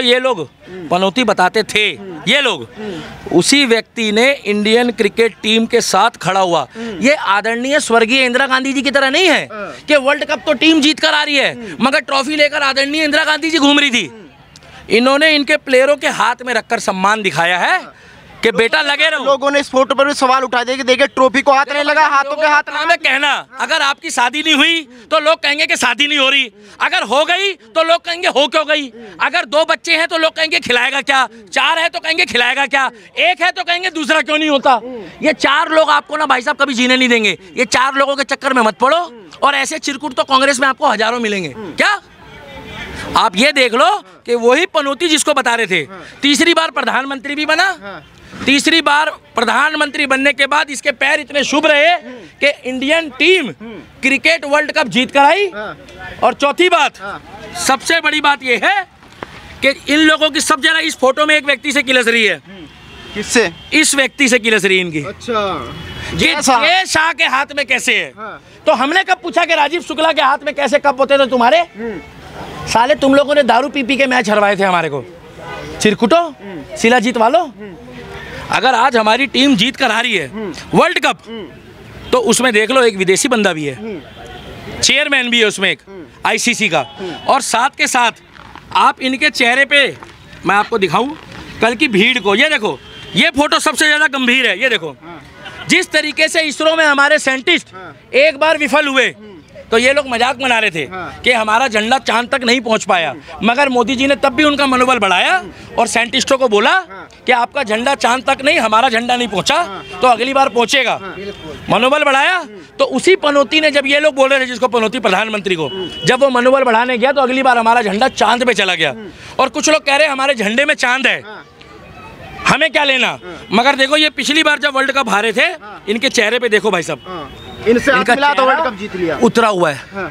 जिसको ये लोग पनौती बताते थे, ये लोग, उसी व्यक्ति ने इंडियन क्रिकेट टीम के साथ खड़ा हुआ। ये आदरणीय स्वर्गीय इंदिरा गांधी जी की तरह नहीं है कि वर्ल्ड कप तो टीम जीत कर आ रही है मगर ट्रॉफी लेकर आदरणीय इंदिरा गांधी जी घूम रही थी। इन्होंने इनके प्लेयरों के हाथ में रखकर सम्मान दिखाया है कि बेटा लगे रहो। लोगों ने इस फोटो पर भी सवाल उठा दिया कि देखिए ट्रॉफी को हाथ नहीं लगा, हाथों के हाथ लगा। कहना अगर आपकी शादी नहीं हुई तो लोग कहेंगे कि शादी नहीं हो रही, अगर हो गई तो लोग कहेंगे हो क्यों गई, अगर 2 बच्चे हैं तो लोग कहेंगे खिलाएगा क्या, 4 है तो कहेंगे खिलाएगा क्या, 1 है तो कहेंगे दूसरा क्यों नहीं होता। ये 4 लोग आपको ना भाई साहब कभी जीने नहीं देंगे। ये 4 लोगों के चक्कर में मत पड़ो और ऐसे चिरकुट तो कांग्रेस में आपको हजारों मिलेंगे। क्या आप ये देख लो कि वही पनौती जिसको बता रहे थे, तीसरी बार प्रधानमंत्री भी बना। तीसरी बार प्रधानमंत्री बनने के बाद इसके पैर इतने शुभ रहे कि Indian team cricket world cup जीत कर आई। और चौथी बात, सबसे बड़ी बात यह है कि इन लोगों की सब जगह इस फोटो में एक व्यक्ति से किलस रही है। किससे? इस व्यक्ति से किलस रही इनकी। अच्छा, जय शाह के हाथ में कैसे है? तो हमने कब पूछा कि राजीव शुक्ला के हाथ में कैसे कब होते थे तुम्हारे? साले तुम लोगों ने दारू पी के मैच हरवाए थे हमारे को, चिरकुटो, शिलाजीत वालों। अगर आज हमारी टीम जीत कर आ रही है वर्ल्ड कप तो उसमें देख लो एक विदेशी बंदा भी है, चेयरमैन भी है उसमें एक आईसीसी का। और साथ के साथ आप इनके चेहरे पे मैं आपको दिखाऊं कल की भीड़ को। ये देखो, ये फोटो सबसे ज्यादा गंभीर है। ये देखो जिस तरीके से इसरो में हमारे साइंटिस्ट एक बार विफल हुए तो ये लोग मजाक बना रहे थे कि हमारा झंडा चांद तक नहीं पहुंच पाया, मगर मोदी जी ने तब भी उनका मनोबल बढ़ाया और साइंटिस्टों को बोला कि आपका झंडा चांद तक नहीं, हमारा झंडा नहीं पहुंचा तो अगली बार पहुंचेगा। मनोबल बढ़ाया। तो उसी पनौती ने, जब ये लोग बोल रहे थे जिसको पनौती प्रधानमंत्री को, जब वो मनोबल बढ़ाने गया तो अगली बार हमारा झंडा चांद पे चला गया। और कुछ लोग कह रहे हैं हमारे झंडे में चांद है, हमें क्या लेना। मगर देखो ये पिछली बार जब वर्ल्ड कप हारे थे, इनके चेहरे पे देखो भाई साहब, इनसे इनका मिला तो वर्ल्ड कप जीत लिया, उतरा हुआ है।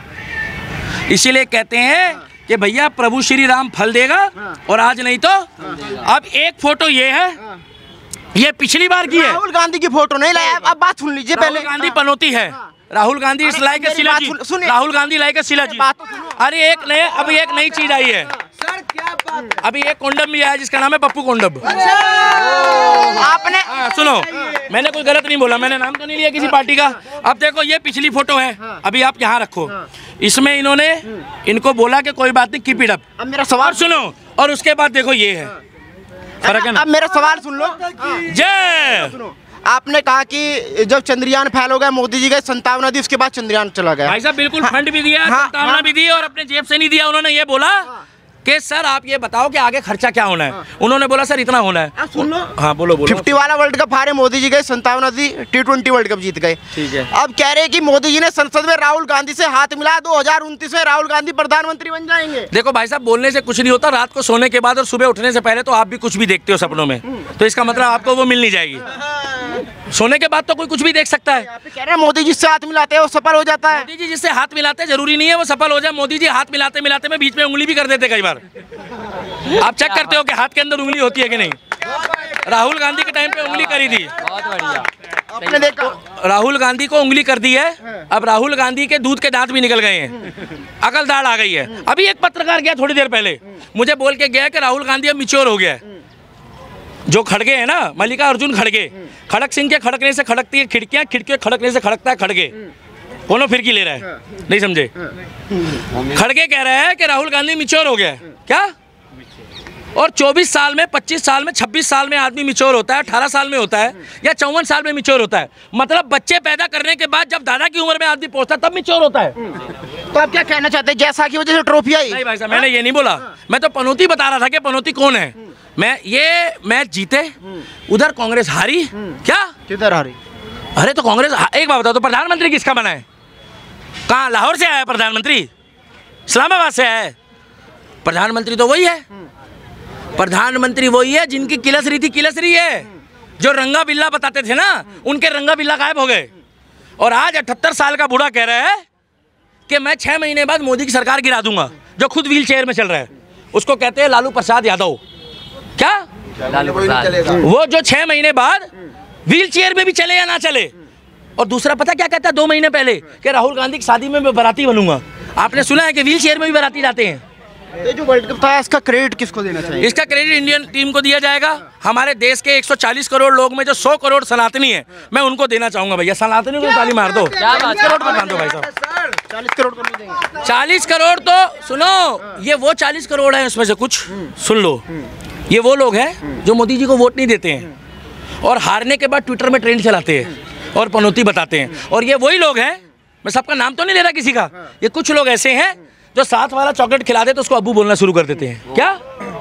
इसीलिए कहते हैं कि भैया प्रभु श्री राम फल देगा और आज नहीं तो। अब एक फोटो ये है, ये पिछली बार की है। राहुल गांधी की फोटो नहीं लाया। अब बात सुन लीजिए पहले। गांधी पनौती है, राहुल गांधी इस लायक शिलाजी, राहुल गांधी लायक शिलाजी। अरे एक नए, अभी एक नई चीज आई है सर, क्या बात? अभी एक कोंडम भी आया जिसका नाम है पप्पू कोंडम। आपने सुनो, मैंने कोई गलत नहीं बोला, मैंने नाम तो नहीं लिया किसी पार्टी का। अब देखो ये पिछली फोटो है, अभी आप यहाँ रखो। इसमें इन्होंने इनको बोला कि कोई बात नहीं, कीप इट अप। अब मेरा सवाल सुनो, और उसके बाद देखो ये है, फर्क है ना। अब मेरा सवाल सुन लो। जय। आपने कहा कि जब चंद्रयान फेल हो गया, मोदी जी गए, 57 दी, उसके बाद चंद्रयान चला गया। भाई साहब बिल्कुल फंड भी दिया, संतावना भी दी और अपने जेब से नहीं दिया। उन्होंने ये बोला कि सर आप ये बताओ कि आगे खर्चा क्या होना है। उन्होंने बोला सर इतना होना है। सुन लो। हाँ बोलो बोलो। 50 वाला वर्ल्ड कप हारे मोदी जी गए, 57 दी T20 वर्ल्ड कप जीत गए। ठीक है। अब कह रहे हैं कि मोदी जी ने संसद में राहुल गांधी से हाथ मिलाया, 2029 में राहुल गांधी प्रधानमंत्री बन जाएंगे। देखो भाई साहब, बोलने से कुछ नहीं होता। रात को सोने के बाद और सुबह उठने से पहले तो आप भी कुछ भी देखते हो सपनों में, तो इसका मतलब आपको वो मिल नहीं जाएगी। सोने के बाद तो कोई कुछ भी देख सकता है। कह रहे हैं मोदी जी से हाथ मिलाते हैं वो सफल हो जाता है। मोदी जी जिससे हाथ मिलाते हैं जरूरी नहीं है वो सफल हो जाए। मोदी जी हाथ मिलाते मिलाते में बीच में उंगली भी कर देते कई बार। आप चेक करते हो कि हाथ के अंदर उंगली होती है कि नहीं। राहुल गांधी के टाइम पे उंगली करी थी, बहुत बढ़िया। आपने देखा राहुल गांधी को उंगली कर दी है। अब राहुल गांधी के दूध के दांत भी निकल गए हैं, अकल दाढ़ आ गई है। अभी एक पत्रकार गया थोड़ी देर पहले, मुझे बोल के गया कि राहुल गांधी अब मैच्योर हो गया है। जो खड़गे हैं ना, मल्लिका अर्जुन खड़गे, खड़क सिंह के खड़कने से खड़कती है खिड़कियां, खिड़की खड़कने से खड़कता है खड़गे। कौन फिरकी ले रहा है, नहीं समझे। खड़गे कह रहे हैं कि राहुल गांधी मैच्योर हो गया है। क्या? और 24 साल में, 25 साल में, 26 साल में आदमी मैच्योर होता है, 18 साल में होता है या 54 साल में मैच्योर होता है। मतलब बच्चे पैदा करने के बाद जब दादा की उम्र में आदमी पहुंचता है तब मैच्योर होता है। तो आप क्या कहना चाहते हैं, जैसा की वजह से ट्रॉफी आई? नहीं भाई साहब, मैंने ये नहीं बोला। मैं तो पनौती बता रहा था कि पनौती कौन है। मैं ये मैच जीते, उधर कांग्रेस हारी। क्या? किधर हारी? अरे तो कांग्रेस, एक बात बताओ, तो प्रधानमंत्री किसका बना है? कहाँ, लाहौर से आया प्रधानमंत्री? इस्लामाबाद से आया है? प्रधानमंत्री तो वही है। प्रधानमंत्री वही है जिनकी किलस रही थी, किलस रही है। जो रंगा बिल्ला बताते थे ना, उनके रंगा बिल्ला गायब हो गए। और आज 78 साल का बूढ़ा कह रहा है कि मैं 6 महीने बाद मोदी की सरकार गिरा दूंगा, जो खुद व्हील चेयर में चल रहा है। उसको कहते हैं लालू प्रसाद यादव। क्या? लालू प्रसाद। वो जो 6 महीने बाद व्हील चेयर में भी चले या ना चले। और दूसरा पता क्या कहता है 2 महीने पहले, कि राहुल गांधी की शादी में मैं बाराती बनूंगा। आपने सुना है कि व्हील चेयर में भी बाराती जाते हैं? ये जो वर्ल्ड कप था इसका क्रेडिट किसको देना चाहिए? इसका क्रेडिट इंडियन टीम को दिया जाएगा। हमारे देश के 140 करोड़ लोग में जो 100 करोड़ सनातनी है, मैं उनको देना चाहूंगा भैया। सनातनी को ताली मार दो, 40 करोड़ को बांधो भाई साहब। 40 करोड़ को नहीं देंगे। 40 करोड़ तो सुनो, ये वो 40 करोड़ है, उसमें से कुछ सुन लो। ये वो लोग हैं जो मोदी जी को वोट नहीं देते हैं और हारने के बाद ट्विटर में ट्रेंड चलाते हैं और पनौती बताते हैं। और ये वही लोग हैं, मैं सबका नाम तो नहीं ले रहा किसी का, ये कुछ लोग ऐसे हैं जो साथ वाला चॉकलेट खिला दे तो उसको अब्बू बोलना शुरू कर देते हैं। क्या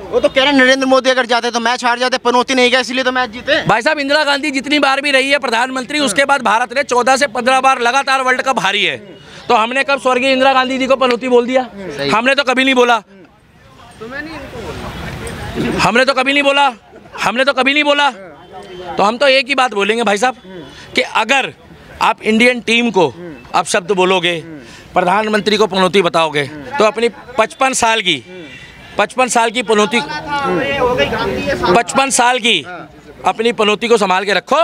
वो तो कह रहे हैं नरेंद्र मोदी अगर जाते तो मैच हार जाते, पनौती नहीं गया इसलिए तो मैच जीते। भाई साहब, इंदिरा गांधी जितनी बार भी रही है प्रधानमंत्री, उसके बाद भारत ने 14 से 15 बार लगातार वर्ल्ड कप हारी है। तो हमने कब स्वर्गीय इंदिरा गांधी जी को पनौती बोल दिया? हमने तो कभी नहीं बोला, हमने तो कभी नहीं बोला, हमने तो कभी नहीं बोला। तो हम तो एक ही बात बोलेंगे भाई साहब कि अगर आप इंडियन टीम को आप शब्द बोलोगे, प्रधानमंत्री को पनौती बताओगे, तो अपनी 55 साल की पनौती, 55 साल की अपनी पनौती को संभाल के रखो,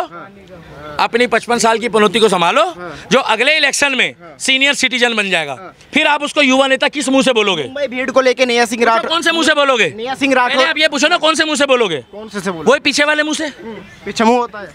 अपनी 55 साल की पनौती को संभालो, जो अगले इलेक्शन में सीनियर सिटीजन बन जाएगा। फिर आप उसको युवा नेता किस मुंह से बोलोगे? मुंबई भीड़ को लेके नया सिंह राठौर, कौन से मुंह से बोलोगे? नया सिंह राठौर, आप ये पूछो ना, कौन से मुंह से बोलोगे? कौन से बोलो? वही पीछे वाले मुंह से, पीछे मुंह होता है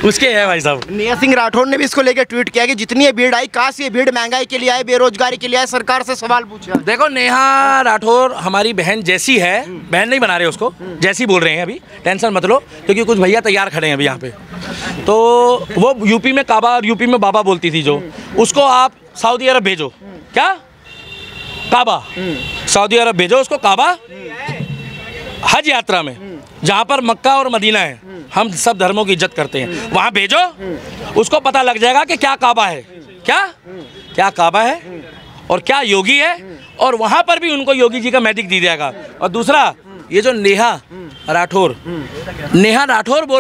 उसके है भाई साहब। नया सिंह राठौर ने भी इसको लेके ट्वीट किया कि जितनी ये भीड़ आई, काश ये भीड़ महंगाई के लिए आए, बेरोजगारी के लिए आए, सरकार से सवाल पूछा। देखो, नेहा राठौर हमारी बहन जैसी है, बहन नहीं बना रहे उसको, जैसी बोल रहे हैं अभी, टेंशन मत लो, क्योंकि कुछ भैया तैयार खड़े हैं अभी यहाँ पे। तो वो यूपी में काबा और यूपी में बाबा बोलती थी जो, उसको आप सऊदी अरब भेजो। क्या? काबा, सऊदी अरब भेजो उसको, काबा हज यात्रा में, जहाँ पर मक्का और मदीना है, हम सब धर्मों की इज्जत करते हैं, वहाँ भेजो, उसको पता लग जाएगा कि क्या काबा है, क्या काबा है और क्या योगी है, और वहाँ पर भी उनको योगी जी का मैजिक दी जाएगा। और दूसरा, ये जो नेहा राठौर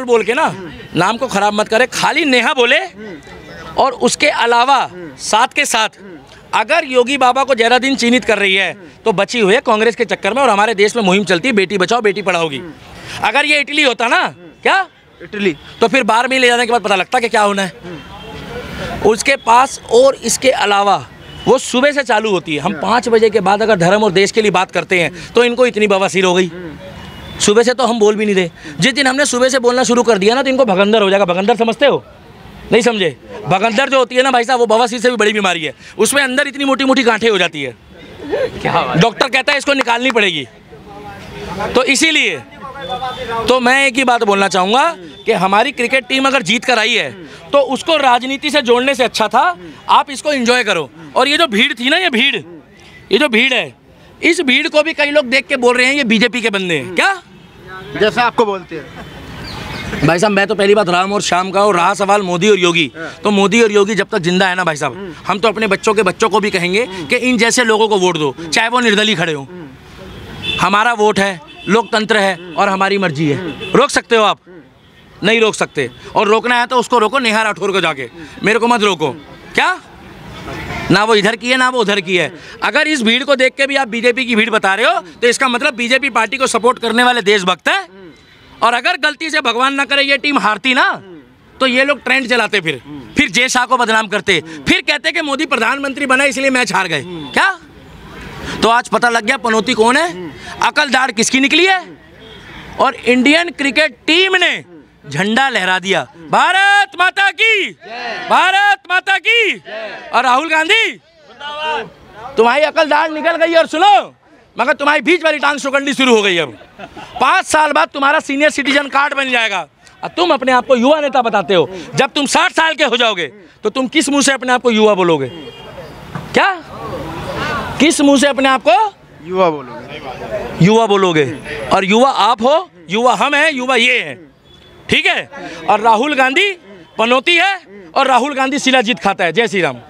बोल के ना नाम को खराब मत करे, खाली नेहा बोले और उसके अलावा साथ के साथ अगर योगी बाबा को ज़्यादा दिन चिन्हित कर रही है तो बची हुई है कांग्रेस के चक्कर में। और हमारे देश में मुहिम चलती है बेटी बचाओ बेटी पढ़ाओ की। अगर ये इटली होता ना, क्या इटली, तो फिर बाहर में ले जाने के बाद पता लगता कि क्या होना है उसके पास। और इसके अलावा वो सुबह से चालू होती है, हम 5 बजे के बाद अगर धर्म और देश के लिए बात करते हैं तो इनको इतनी बवासीर हो गई। सुबह से तो हम बोल भी नहीं रहे, जिस दिन हमने सुबह से बोलना शुरू कर दिया ना तो इनको भगंदर हो जाएगा। भगंदर समझते हो? नहीं समझे? भगंदर जो होती है ना भाई साहब, वो बवासीर से भी बड़ी बीमारी है, उसमें अंदर इतनी मोटी मोटी गांठें हो जाती है, डॉक्टर कहता है इसको निकालनी पड़ेगी। तो इसीलिए तो मैं एक ही बात बोलना चाहूँगा कि हमारी क्रिकेट टीम अगर जीत कर आई है तो उसको राजनीति से जोड़ने से अच्छा था आप इसको एंजॉय करो। और ये जो भीड़ थी ना, ये जो भीड़ है, इस भीड़ को भी कई लोग देख के बोल रहे हैं ये बीजेपी के बंदे हैं। क्या? जैसे आपको बोलते हैं भाई साहब, मैं तो पहली बात राम और शाम का, और रहा सवाल मोदी और योगी, तो मोदी और योगी जब तक जिंदा है ना भाई साहब, हम तो अपने बच्चों के बच्चों को भी कहेंगे कि इन जैसे लोगों को वोट दो, चाहे वो निर्दलीय खड़े हो। हमारा वोट है, लोकतंत्र है और हमारी मर्जी है। रोक सकते हो आप? नहीं रोक सकते। और रोकना है तो उसको रोको, नेहा राठौर को जाके, मेरे को मत रोको। क्या? ना वो इधर की है ना वो उधर की है। अगर इस भीड़ को देख के भी आप बीजेपी की भीड़ बता रहे हो तो इसका मतलब बीजेपी पार्टी को सपोर्ट करने वाले देशभक्त है। और अगर गलती से भगवान ना करे ये टीम हारती ना तो ये लोग ट्रेंड चलाते, फिर जय शाह को बदनाम करते, फिर कहते कि मोदी प्रधानमंत्री बना इसलिए मैच हार गए। क्या? तो आज पता लग गया पनौती कौन है, अकल दाढ़ किसकी निकली है। और इंडियन क्रिकेट टीम ने झंडा लहरा दिया, भारत माता की, भारत माता की। और राहुल गांधी, तुम्हारी अकल दाढ़ निकल गई। और सुनो, मगर तुम्हारी बीच वाली टांग सुकड़नी शुरू हो गई। अब 5 साल बाद तुम्हारा सीनियर सिटीजन कार्ड बन जाएगा और तुम अपने आप को युवा नेता बताते हो। जब तुम 60 साल के हो जाओगे तो तुम किस मुंह से अपने आप को युवा बोलोगे? क्या? किस मुंह से अपने आप को युवा बोलोगे? युवा बोलोगे। और युवा आप हो, युवा हम हैं, युवा ये हैं। ठीक है? और राहुल गांधी पनौती है और राहुल गांधी शिलाजीत खाता है। जय श्री राम।